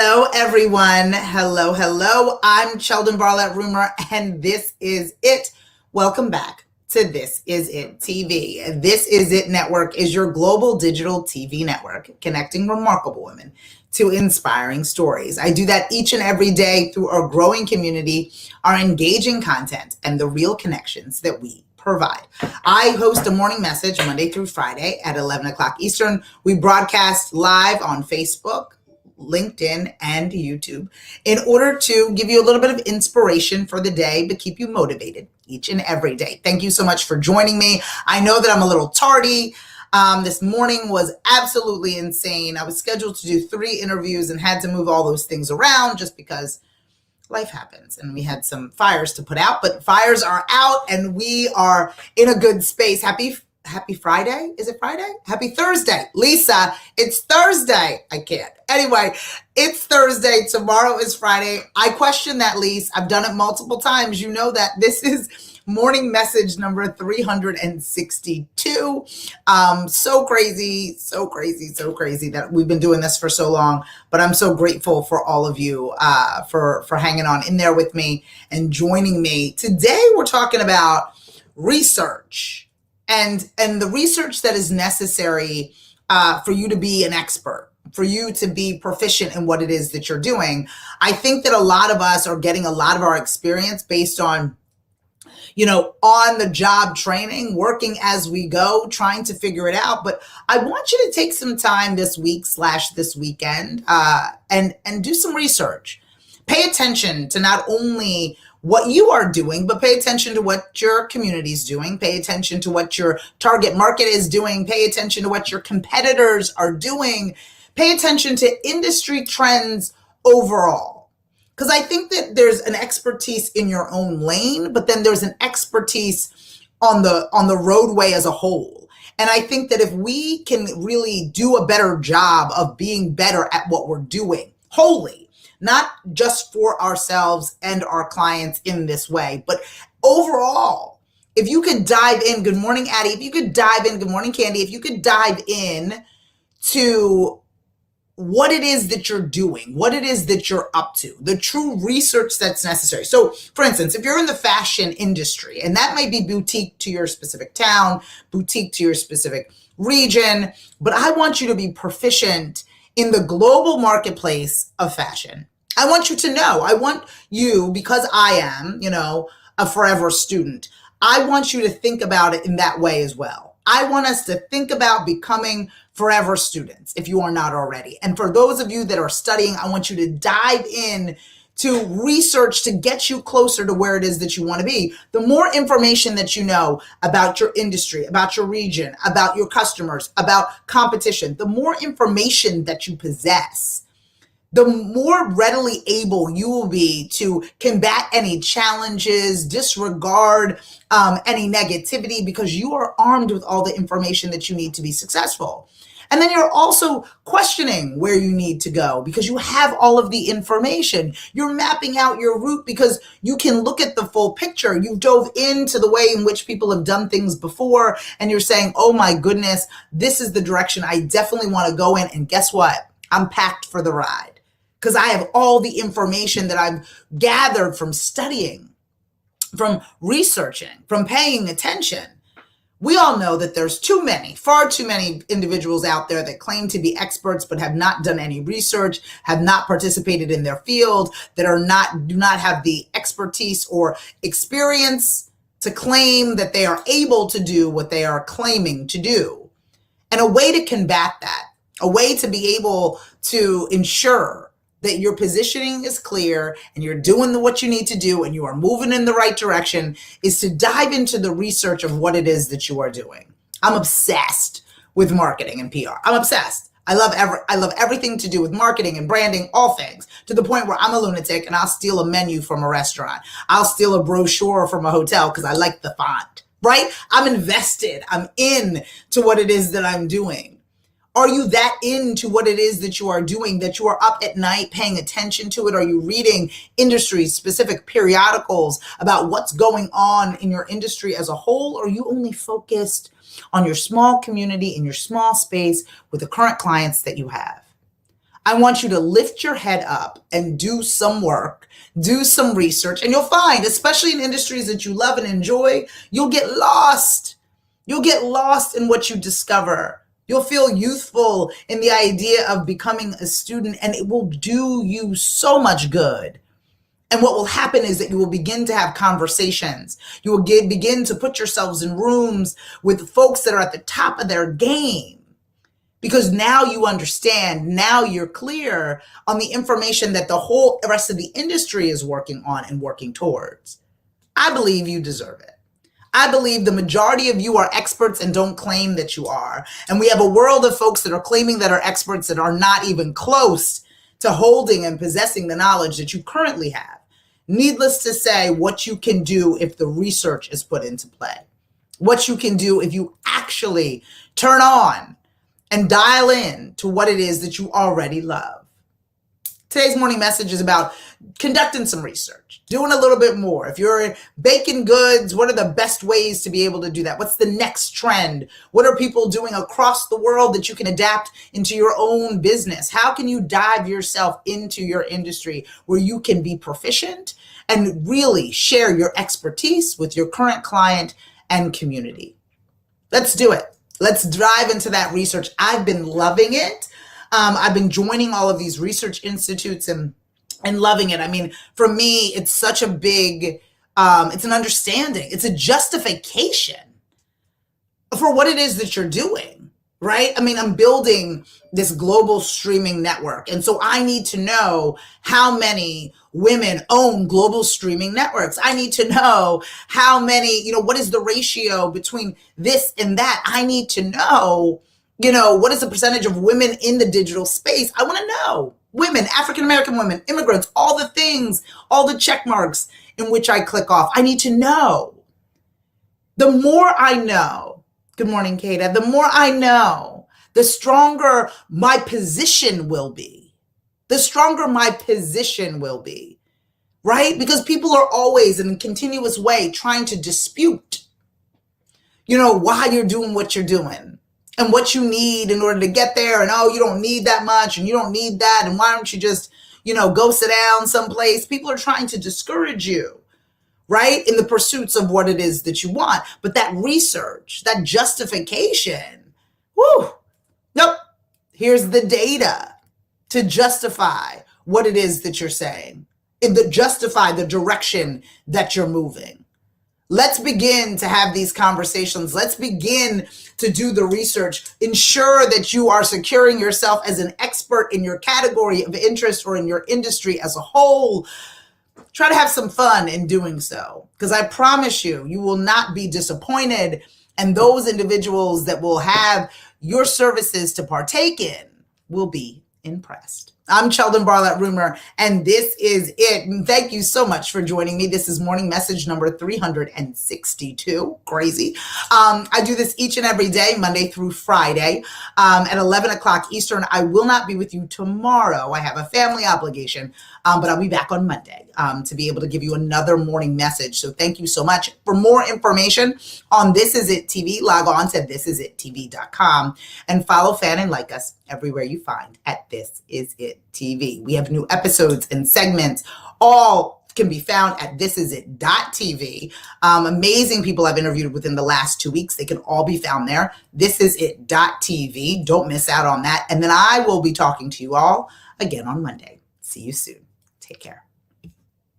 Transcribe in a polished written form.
Hello, everyone. Hello, hello. I'm Sheldon Barlett Rumor, and this is it. Welcome back to This Is It TV. This Is It Network is your global digital TV network connecting remarkable women to inspiring stories. I do that each and every day through our growing community, our engaging content, and the real connections that we provide. I host a morning message Monday through Friday at 11 o'clock Eastern. We broadcast live on Facebook, LinkedIn, and YouTube in order to give you a little bit of inspiration for the day, but keep you motivated each and every day. Thank you so much for joining me. I know that I'm a little tardy. This morning was absolutely insane. I was scheduled to do 3 interviews and had to move all those things around just because life happens and we had some fires to put out, but fires are out and we are in a good space. Happy Friday. Is it Friday? Happy Thursday. Lisa, it's Thursday. I can't. Anyway, it's Thursday. Tomorrow is Friday. I question that, Lisa. I've done it multiple times. You know that this is morning message number 362. So crazy that we've been doing this for so long, but I'm so grateful for all of you for hanging on in there with me and joining me. Today, we're talking about research and the research that is necessary for you to be an expert, for you to be proficient in what it is that you're doing. I think that a lot of us are getting a lot of our experience based on on the job training, working as we go, trying to figure it out. But I want you to take some time this week / this weekend and do some research. Pay attention to not only what you are doing, but pay attention to what your community is doing. Pay attention to what your target market is doing. Pay attention to what your competitors are doing. Pay attention to industry trends overall. Because I think that there's an expertise in your own lane, but then there's an expertise on the roadway as a whole. And I think that if we can really do a better job of being better at what we're doing wholly, not just for ourselves and our clients in this way, but overall, if you could dive in, good morning, Addie, if you could dive in, good morning, Candy, if you could dive in to what it is that you're doing, what it is that you're up to, the true research that's necessary. So for instance, if you're in the fashion industry, and that might be boutique to your specific town, boutique to your specific region, but I want you to be proficient in the global marketplace of fashion. I want you to know, I want you, because I am, a forever student, I want you to think about it in that way as well. I want us to think about becoming forever students if you are not already. And for those of you that are studying, I want you to dive in to research to get you closer to where it is that you want to be. The more information that you know about your industry, about your region, about your customers, about competition, the more information that you possess, the more readily able you will be to combat any challenges, disregard any negativity, because you are armed with all the information that you need to be successful. And then you're also questioning where you need to go because you have all of the information. You're mapping out your route because you can look at the full picture. You dove into the way in which people have done things before, and you're saying, oh my goodness, this is the direction I definitely want to go in. And guess what? I'm packed for the ride because I have all the information that I've gathered from studying, from researching, from paying attention. We all know that there's far too many individuals out there that claim to be experts but have not done any research, have not participated in their field, that do not have the expertise or experience to claim that they are able to do what they are claiming to do. And a way to combat that, a way to be able to ensure that your positioning is clear and you're doing what you need to do and you are moving in the right direction is to dive into the research of what it is that you are doing. I'm obsessed with marketing and PR. I'm obsessed. I love everything to do with marketing and branding, all things, to the point where I'm a lunatic and I'll steal a menu from a restaurant. I'll steal a brochure from a hotel because I like the font, right? I'm invested. I'm in to what it is that I'm doing. Are you that into what it is that you are doing, that you are up at night paying attention to it? Are you reading industry-specific periodicals about what's going on in your industry as a whole? Or are you only focused on your small community, in your small space with the current clients that you have? I want you to lift your head up and do some work, do some research, and you'll find, especially in industries that you love and enjoy, you'll get lost. You'll get lost in what you discover. You'll feel youthful in the idea of becoming a student, and it will do you so much good. And what will happen is that you will begin to have conversations. You will begin to put yourselves in rooms with folks that are at the top of their game. Because now you understand, now you're clear on the information that the whole rest of the industry is working on and working towards. I believe you deserve it. I believe the majority of you are experts and don't claim that you are. And we have a world of folks that are claiming that are experts that are not even close to holding and possessing the knowledge that you currently have. Needless to say, what you can do if the research is put into play, what you can do if you actually turn on and dial in to what it is that you already love. Today's morning message is about conducting some research, doing a little bit more. If you're baking goods, what are the best ways to be able to do that? What's the next trend? What are people doing across the world that you can adapt into your own business? How can you dive yourself into your industry where you can be proficient and really share your expertise with your current client and community? Let's do it. Let's dive into that research. I've been loving it. I've been joining all of these research institutes and loving it. I mean, for me, it's such a big, it's an understanding. It's a justification for what it is that you're doing, right? I mean, I'm building this global streaming network. And so I need to know how many women own global streaming networks. I need to know how many, what is the ratio between this and that? I need to know, what is the percentage of women in the digital space? I want to know. Women, African-American women, immigrants, all the things, all the check marks in which I click off. I need to know. The more I know, good morning, Kata, the more I know, the stronger my position will be. The stronger my position will be, right? Because people are always in a continuous way trying to dispute, why you're doing what you're doing and what you need in order to get there. And, you don't need that much and you don't need that. And why don't you just, go sit down someplace? People are trying to discourage you, right? In the pursuits of what it is that you want. But that research, that justification, nope. Here's the data to justify what it is that you're saying, justify the direction that you're moving. Let's begin to have these conversations. Let's begin to do the research. Ensure that you are securing yourself as an expert in your category of interest or in your industry as a whole. Try to have some fun in doing so, because I promise you, you will not be disappointed. And those individuals that will have your services to partake in will be impressed. I'm Cheldon Barlett Rumer, and this is it. And thank you so much for joining me. This is morning message number 362. Crazy. I do this each and every day, Monday through Friday, at 11 o'clock Eastern. I will not be with you tomorrow. I have a family obligation, but I'll be back on Monday to be able to give you another morning message. So thank you so much. For more information on This Is It TV, log on to thisisItTV.com and follow, fan, and like us everywhere you find at This Is It TV. We have new episodes and segments. All can be found at thisisit.tv. Amazing people I've interviewed within the last 2 weeks. They can all be found there. Thisisit.tv. Don't miss out on that. And then I will be talking to you all again on Monday. See you soon. Take care.